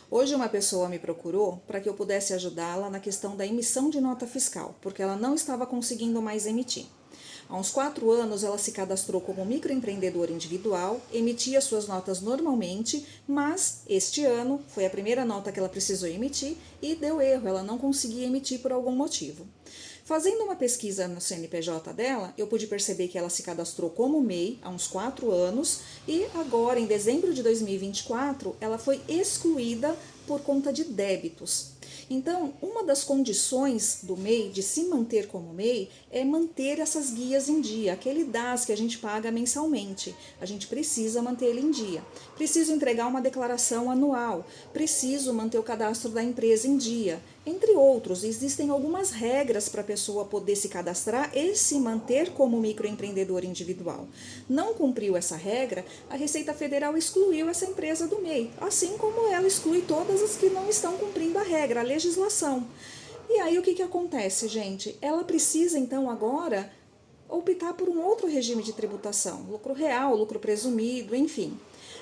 Hoje uma pessoa me procurou para que eu pudesse ajudá-la na questão da emissão de nota fiscal, porque ela não estava conseguindo mais emitir. Há uns 4 anos ela se cadastrou como microempreendedora individual, emitia suas notas normalmente, mas este ano foi a primeira nota que ela precisou emitir e deu erro, ela não conseguia emitir por algum motivo. Fazendo uma pesquisa no CNPJ dela, eu pude perceber que ela se cadastrou como MEI há uns 4 anos e agora, em dezembro de 2024, ela foi excluída por conta de débitos. Então, uma das condições do MEI de se manter como MEI é manter essas guias em dia, aquele DAS que a gente paga mensalmente. A gente precisa manter ele em dia. Preciso entregar uma declaração anual, preciso manter o cadastro da empresa em dia. Entre outros, existem algumas regras para a pessoa poder se cadastrar e se manter como microempreendedor individual. Não cumpriu essa regra, a Receita Federal excluiu essa empresa do MEI, assim como ela exclui todas as que não estão cumprindo a regra, a legislação. E aí o que acontece, gente? Ela precisa então agora optar por um outro regime de tributação, lucro real, lucro presumido, enfim.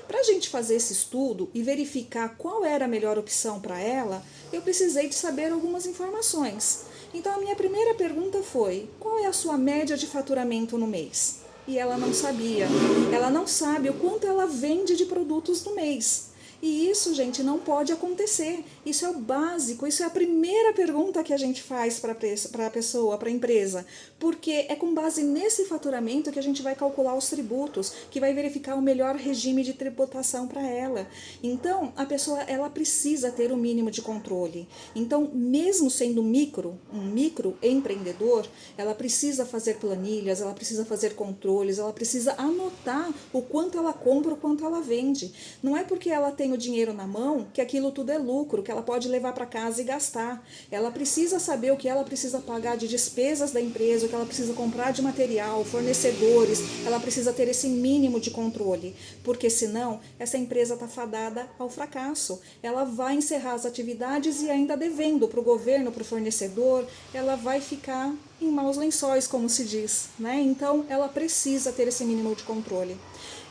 Para a gente fazer esse estudo e verificar qual era a melhor opção para ela, eu precisei de saber algumas informações. Então a minha primeira pergunta foi: qual é a sua média de faturamento no mês? E ela não sabia. Ela não sabe o quanto ela vende de produtos no mês. E isso, gente, não pode acontecer. Isso é o básico, isso é a primeira pergunta que a gente faz para a pessoa, para a empresa. Porque é com base nesse faturamento que a gente vai calcular os tributos, que vai verificar o melhor regime de tributação para ela. Então, a pessoa ela precisa ter o mínimo de controle. Então, mesmo sendo um microempreendedor, ela precisa fazer planilhas, ela precisa fazer controles, ela precisa anotar o quanto ela compra, o quanto ela vende. Não é porque ela tem o dinheiro na mão que aquilo tudo é lucro, que ela pode levar para casa e gastar. Ela precisa saber o que ela precisa pagar de despesas da empresa, o que ela precisa comprar de material, fornecedores, ela precisa ter esse mínimo de controle, porque senão essa empresa está fadada ao fracasso. Ela vai encerrar as atividades e ainda devendo para o governo, para o fornecedor, ela vai ficar em maus lençóis, como se diz, né? Então ela precisa ter esse mínimo de controle.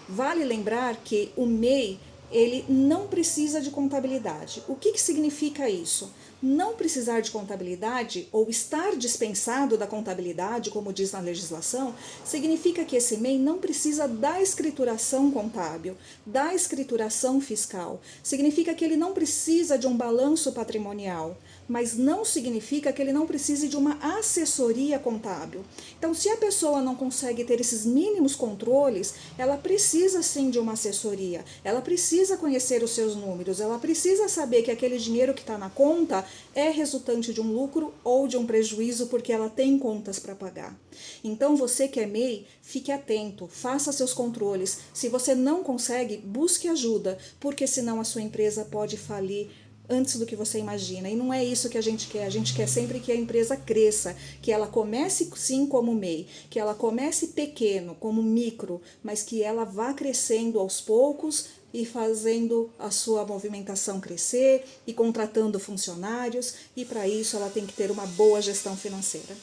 Vale lembrar que o MEI ele não precisa de contabilidade. O que significa isso? Não precisar de contabilidade ou estar dispensado da contabilidade, como diz na legislação, significa que esse MEI não precisa da escrituração contábil, da escrituração fiscal. Significa que ele não precisa de um balanço patrimonial, mas não significa que ele não precise de uma assessoria contábil. Então, se a pessoa não consegue ter esses mínimos controles, ela precisa sim de uma assessoria, ela precisa conhecer os seus números, ela precisa saber que aquele dinheiro que está na conta é resultante de um lucro ou de um prejuízo, porque ela tem contas para pagar. Então, você que é MEI, fique atento, faça seus controles. Se você não consegue, busque ajuda, porque senão a sua empresa pode falir antes do que você imagina. E não é isso que a gente quer sempre que a empresa cresça, que ela comece sim como MEI, que ela comece pequeno, como micro, mas que ela vá crescendo aos poucos e fazendo a sua movimentação crescer e contratando funcionários, e para isso ela tem que ter uma boa gestão financeira.